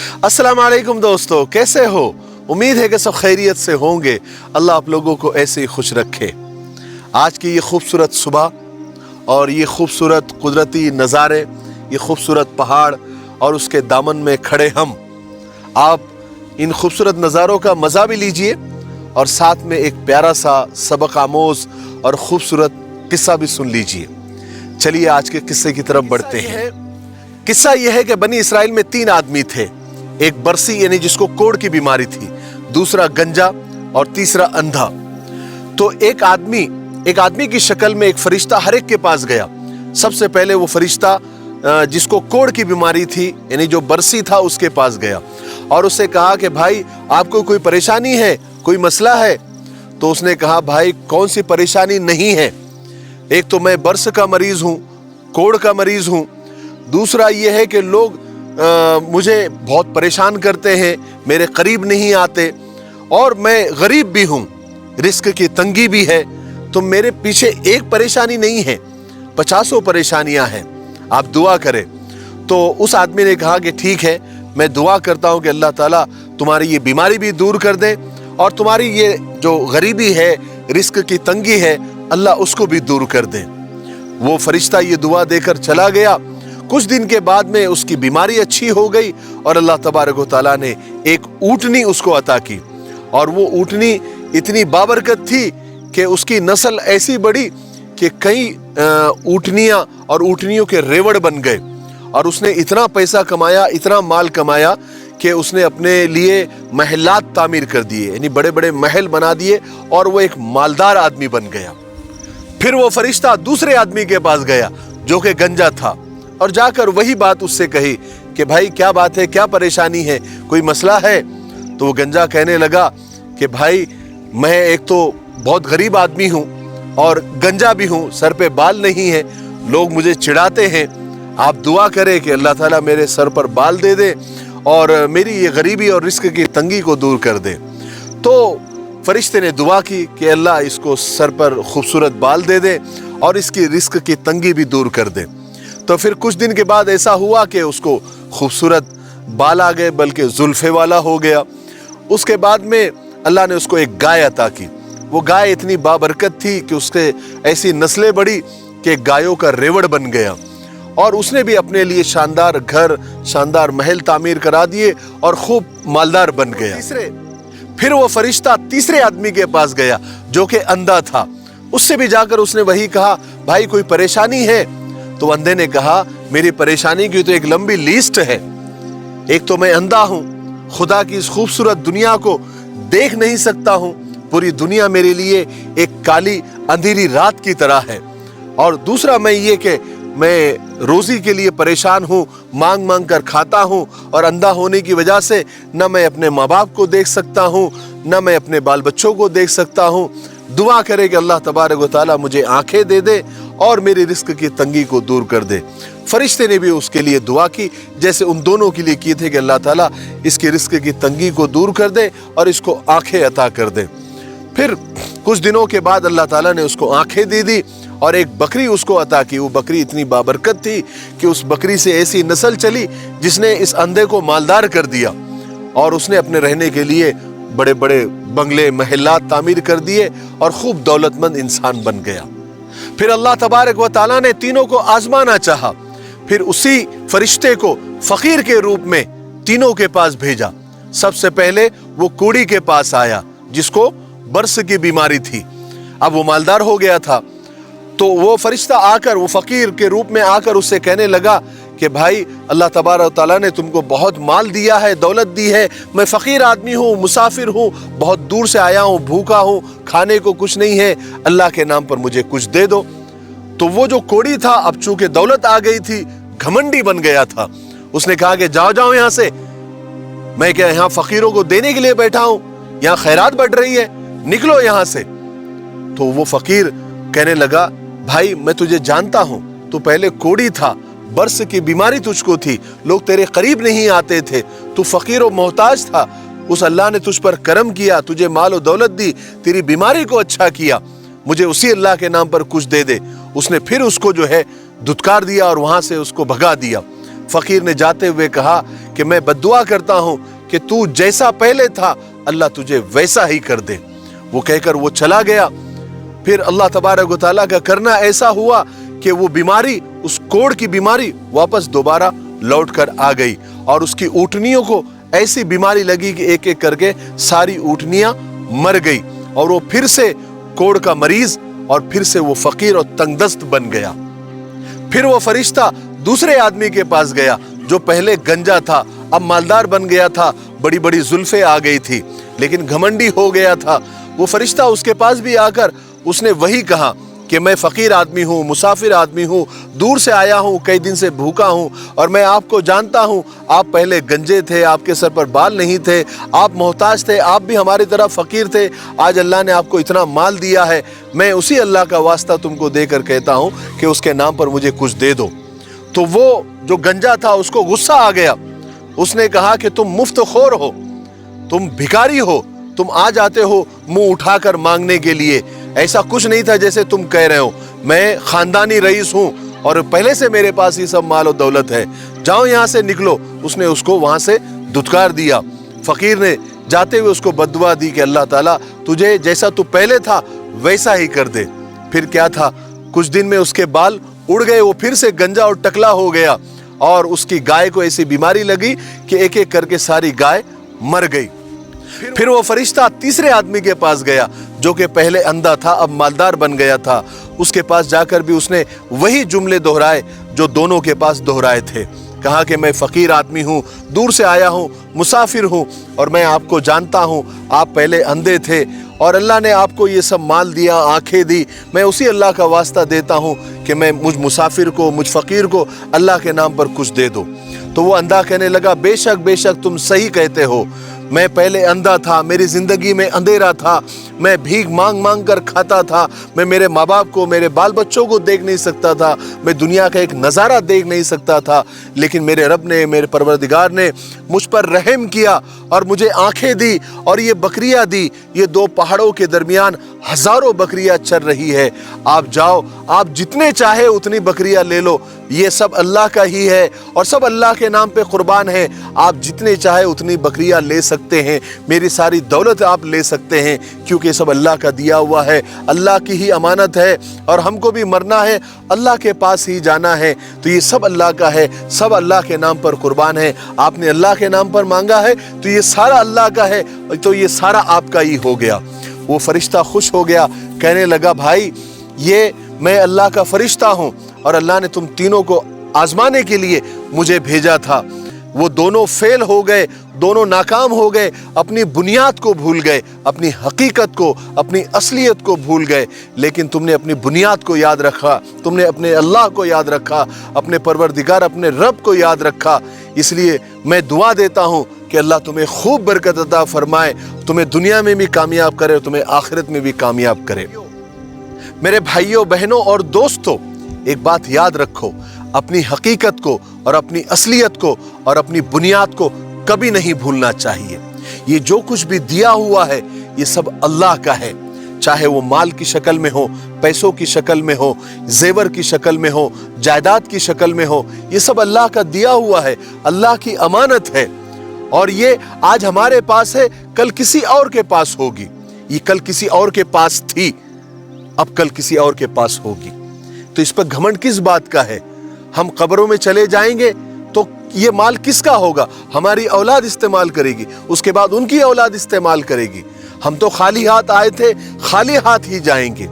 अस्सलाम वालेकुम दोस्तों, कैसे हो? उम्मीद है कि सब खैरियत से होंगे। अल्लाह आप लोगों को ऐसे ही खुश रखे। आज की ये खूबसूरत सुबह और ये खूबसूरत कुदरती नज़ारे, ये खूबसूरत पहाड़ और उसके दामन में खड़े हम, आप इन खूबसूरत नज़ारों का मज़ा भी लीजिए और साथ में एक प्यारा सा सबक आमोज और ख़ूबसूरत किस्सा भी सुन लीजिए। चलिए आज के किस्से की तरफ बढ़ते हैं। किस्सा यह है कि बनी इसराइल में 3 आदमी थे। एक बरसी यानी जिसको कोढ़ की बीमारी थी, दूसरा गंजा और तीसरा अंधा। तो एक आदमी की शक्ल में एक फरिश्ता हर एक के पास गया। सबसे पहले वो फरिश्ता जिसको कोढ़ की बीमारी थी यानी जो बरसी था उसके पास गया और उससे कहा कि भाई आपको कोई परेशानी है, कोई मसला है? तो उसने कहा भाई कौन सी परेशानी नहीं है, एक तो मैं बर्स का मरीज हूँ, कोढ़ का मरीज हूँ, दूसरा ये है कि लोग मुझे बहुत परेशान करते हैं, मेरे करीब नहीं आते, और मैं गरीब भी हूँ, रिस्क की तंगी भी है। तो मेरे पीछे एक परेशानी नहीं है, 50 परेशानियां हैं, आप दुआ करें। तो उस आदमी ने कहा कि ठीक है, मैं दुआ करता हूँ कि अल्लाह ताला तुम्हारी ये बीमारी भी दूर कर दे और तुम्हारी ये जो गरीबी है, रिस्क की तंगी है, अल्लाह उसको भी दूर कर दे। वो फरिश्ता ये दुआ देकर चला गया। कुछ दिन के बाद में उसकी बीमारी अच्छी हो गई और अल्लाह तबारक व तआला ने एक ऊँटनी उसको अता की और वो ऊँटनी इतनी बाबरकत थी कि उसकी नस्ल ऐसी बढ़ी कि कई ऊँटनियाँ और ऊँटनियों के रेवड़ बन गए और उसने इतना पैसा कमाया, इतना माल कमाया कि उसने अपने लिए महलात तामीर कर दिए, यानी बड़े बड़े महल बना दिए और वो एक मालदार आदमी बन गया। फिर वो फरिश्ता दूसरे आदमी के पास गया जो कि गंजा था और जाकर वही बात उससे कही कि भाई क्या बात है, क्या परेशानी है, कोई मसला है? तो वो गंजा कहने लगा कि भाई मैं एक तो बहुत गरीब आदमी हूँ और गंजा भी हूँ, सर पे बाल नहीं है, लोग मुझे चिढ़ाते हैं, आप दुआ करें कि अल्लाह ताला मेरे सर पर बाल दे दे और मेरी ये गरीबी और रिस्क की तंगी को दूर कर दे। तो फरिश्ते ने दुआ की कि अल्लाह इसको सर पर खूबसूरत बाल दे दे और इसकी रिस्क की तंगी भी दूर कर दे। तो फिर कुछ दिन के बाद ऐसा हुआ कि उसको खूबसूरत बाल आ गए, बल्कि जुल्फे वाला हो गया। उसके बाद में अल्लाह ने उसको एक गाय अता की। वो गाय इतनी बाबरकत थी कि उसके ऐसी नस्लें बढ़ी कि गायों का रेवड़ बन गया और उसने भी अपने लिए शानदार घर, शानदार महल तामीर करा दिए और खूब मालदार बन गया। फिर वो फरिश्ता तीसरे आदमी के पास गया जो कि अंधा था। उससे भी जाकर उसने वही कहा, भाई कोई परेशानी है? तो अंधे ने कहा मेरी परेशानी की तो एक लंबी लिस्ट है। एक तो मैं अंधा हूँ, खुदा की इस खूबसूरत दुनिया को देख नहीं सकता हूँ, पूरी दुनिया मेरे लिए एक काली अंधेरी रात की तरह है, और दूसरा मैं ये कि मैं रोजी के लिए परेशान हूँ, मांग मांग कर खाता हूँ और अंधा होने की वजह से न मैं अपने माँ बाप को देख सकता हूँ, न मैं अपने बाल बच्चों को देख सकता हूँ। दुआ करे कि अल्लाह तबारक व तआला मुझे आंखें दे दे और मेरी रिस्क की तंगी को दूर कर दे। फरिश्ते ने भी उसके लिए दुआ की जैसे उन दोनों के लिए की थी कि अल्लाह ताला इसकी रिस्क की तंगी को दूर कर दे और इसको आंखें अता कर दे। फिर कुछ दिनों के बाद अल्लाह ताला ने उसको आंखें दे दी और एक बकरी उसको अता की। वो बकरी इतनी बाबरकत थी कि उस बकरी से ऐसी नस्ल चली जिसने इस अंधे को मालदार कर दिया और उसने अपने रहने के लिए बड़े बड़े बंगले, महलात तामीर कर दिए और खूब दौलतमंद इंसान बन गया। फिर अल्लाह तबारक व तआला ने तीनों को आजमाना चाहा। फिर उसी फरिश्ते को फकीर के रूप में तीनों के पास भेजा। सबसे पहले वो कोढ़ी के पास आया जिसको बर्स की बीमारी थी। अब वो मालदार हो गया था। तो वो फरिश्ता आकर, वो फकीर के रूप में आकर उससे कहने लगा कि भाई अल्लाह तबारक व तआला ने तुमको बहुत माल दिया है, दौलत दी है, मैं फ़कीर आदमी हूँ, मुसाफिर हूँ, बहुत दूर से आया हूँ, भूखा हूँ, खाने को कुछ नहीं है, अल्लाह के नाम पर मुझे कुछ दे दो। तो वो जो कोढ़ी था अब चूंकि दौलत आ गई थी, घमंडी बन गया था। उसने कहा कि जाओ जाओ यहाँ से, मैं क्या यहाँ फ़कीरों को देने के लिए बैठा हूँ? यहाँ खैरात बढ़ रही है, निकलो यहाँ से। तो वो फकीर कहने लगा भाई मैं तुझे जानता हूँ, तू पहले कोढ़ी था, बर्स की बीमारी तुझको थी, लोग तेरे करीब नहीं आते थे, तू फकीर और मोहताज था, उस अल्लाह ने तुझ पर करम किया, तुझे माल और दौलत दी, तेरी बीमारी को अच्छा किया, मुझे उसी अल्लाह के नाम पर कुछ दे दे। उसने फिर उसको जो है धुतकार दिया और वहां से उसको भगा दिया। फकीर ने जाते हुए कहा कि मैं बद्दुआ करता हूं कि तू जैसा पहले था अल्लाह तुझे वैसा ही कर दे। वो कहकर वो चला गया। फिर अल्लाह तबारक व तआला का करना ऐसा हुआ कि वो बीमारी, उस कोढ़ की बीमारी वापस दोबारा लौट कर आ गई और उसकी ऊँटनियों को ऐसी बीमारी लगी कि एक एक करके सारी ऊँटनियां मर गई और वो फिर से कोढ़ का मरीज और फिर से वो फकीर और तंगदस्त बन गया। फिर वो फरिश्ता दूसरे आदमी के पास गया जो पहले गंजा था, अब मालदार बन गया था, बड़ी बड़ी जुल्फे आ गई थी, लेकिन घमंडी हो गया था। वो फरिश्ता उसके पास भी आकर उसने वही कहा कि मैं फकीर आदमी हूँ, मुसाफिर आदमी हूँ, दूर से आया हूँ, कई दिन से भूखा हूँ और मैं आपको जानता हूँ। आप पहले गंजे थे, आपके सर पर बाल नहीं थे, आप मोहताज थे, आप भी हमारी तरह फकीर थे। आज अल्लाह ने आपको इतना माल दिया है, मैं उसी अल्लाह का वास्ता तुमको देकर कहता हूँ कि उसके नाम पर मुझे कुछ दे दो। तो वो जो गंजा था उसको गुस्सा आ गया। उसने कहा कि तुम मुफ्तखोर हो, तुम भिखारी हो, तुम आ जाते हो मुंह उठाकर मांगने के लिए। ऐसा कुछ नहीं था जैसे तुम कह रहे हो। मैं खानदानी रईस हूँ और पहले से मेरे पास ही सब माल और दौलत है, जाओ यहाँ से निकलो। उसने उसको वहां से धुतकार दिया। फकीर ने जाते हुए उसको बद्दुआ दी कि अल्लाह ताला तुझे जैसा तू पहले था वैसा ही कर दे। फिर क्या था, कुछ दिन में उसके बाल उड़ गए, वो फिर से गंजा और टकला हो गया और उसकी गाय को ऐसी बीमारी लगी कि एक एक करके सारी गाय मर गई। फिर वो फरिश्ता तीसरे आदमी के पास गया जो कि पहले अंधा था, अब मालदार बन गया था। उसके पास जाकर भी उसने वही जुमले दोहराए जो दोनों के पास दोहराए थे। कहा कि मैं फकीर आदमी हूँ, दूर से आया हूँ, मुसाफिर हूँ और मैं आपको जानता हूँ। आप पहले अंधे थे और अल्लाह ने आपको ये सब माल दिया, आंखें दी। मैं उसी अल्लाह का वास्ता देता हूँ कि मैं मुझ मुसाफिर को, मुझ फकीर को अल्लाह के नाम पर कुछ दे दो। तो वो अंधा कहने लगा, बेशक बेशक तुम सही कहते हो, मैं पहले अंधा था, मेरी जिंदगी में अंधेरा था, मैं भीख मांग मांग कर खाता था, मैं मेरे माँ बाप को, मेरे बाल बच्चों को देख नहीं सकता था, मैं दुनिया का एक नज़ारा देख नहीं सकता था। लेकिन मेरे रब ने, मेरे परवरदिगार ने मुझ पर रहम किया और मुझे आंखें दी और ये बकरियां दी। ये दो पहाड़ों के दरमियान हजारों बकरियां चर रही है। आप जाओ, आप जितने चाहे उतनी बकरियां ले लो, ये सब अल्लाह का ही है और सब अल्लाह के नाम पे कुर्बान है। आप जितने चाहे उतनी बकरियां ले सकते हैं, मेरी सारी दौलत आप ले सकते हैं, क्योंकि सब अल्लाह का दिया हुआ है, अल्लाह की ही अमानत है और हमको भी मरना है, अल्लाह के पास ही जाना है। तो ये सब अल्लाह का है, सब अल्लाह के नाम पर कुर्बान है। आपने अल्लाह के नाम पर मांगा है तो ये सारा अल्लाह का है, तो ये सारा आपका ही हो गया। वो फरिश्ता खुश हो गया, कहने लगा, भाई ये मैं अल्लाह का फरिश्ता हूँ और अल्लाह ने तुम तीनों को आजमाने के लिए मुझे भेजा था। वो दोनों फेल हो गए, दोनों नाकाम हो गए, अपनी बुनियाद को भूल गए, अपनी हकीकत को, अपनी असलियत को भूल गए। लेकिन तुमने अपनी बुनियाद को याद रखा, तुमने अपने अल्लाह को याद रखा, अपने परवरदिगार, अपने रब को याद रखा। इसलिए मैं दुआ देता हूँ कि अल्लाह तुम्हें खूब बरकत अता फरमाए, तुम्हें दुनिया में भी कामयाब करे और तुम्हें आखिरत में भी कामयाब करे। मेरे भाइयों, बहनों और दोस्तों, एक बात याद रखो, अपनी हकीकत को और अपनी असलियत को और अपनी बुनियाद को कभी नहीं भूलना चाहिए। ये जो कुछ भी दिया हुआ है ये सब अल्लाह का है, चाहे वो माल की शक्ल में हो, पैसों की शक्ल में हो, जेवर की शक्ल में हो, जायदाद की शक्ल में हो, ये सब अल्लाह का दिया हुआ है, अल्लाह की अमानत है। और ये आज हमारे पास है, कल किसी और के पास होगी। ये कल किसी और के पास थी, अब कल किसी और के पास होगी। तो इस पर घमंड किस बात का है? हम कब्रों में चले जाएंगे तो ये माल किसका होगा? हमारी औलाद इस्तेमाल करेगी, उसके बाद उनकी औलाद इस्तेमाल करेगी। हम तो खाली हाथ आए थे, खाली हाथ ही जाएंगे।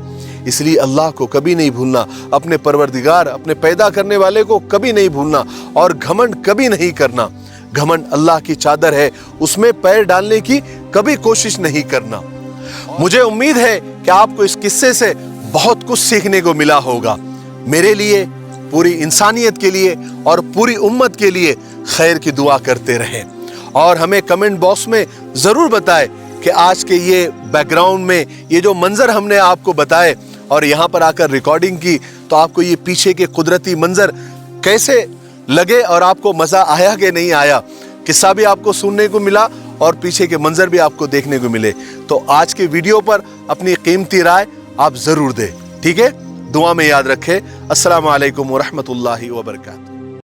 इसलिए अल्लाह को कभी नहीं भूलना, अपने परवरदिगार, अपने पैदा करने वाले को कभी नहीं भूलना और घमंड कभी नहीं करना। घमंड अल्लाह की चादर है, उसमें पैर डालने की कभी कोशिश नहीं करना। मुझे उम्मीद है कि आपको इस किस्से से बहुत कुछ सीखने को मिला होगा। मेरे लिए, पूरी इंसानियत के लिए और पूरी उम्मत के लिए खैर की दुआ करते रहें और हमें कमेंट बॉक्स में ज़रूर बताएं कि आज के ये बैकग्राउंड में ये जो मंजर हमने आपको बताए और यहाँ पर आकर रिकॉर्डिंग की, तो आपको ये पीछे के कुदरती मंजर कैसे लगे और आपको मज़ा आया कि नहीं आया। किस्सा भी आपको सुनने को मिला और पीछे के मंजर भी आपको देखने को मिले। तो आज के वीडियो पर अपनी कीमती राय आप ज़रूर दें, ठीक है? दुआ में याद रखें। अस्सलामु अलैकुम व रहमतुल्लाहि व बरकातहू।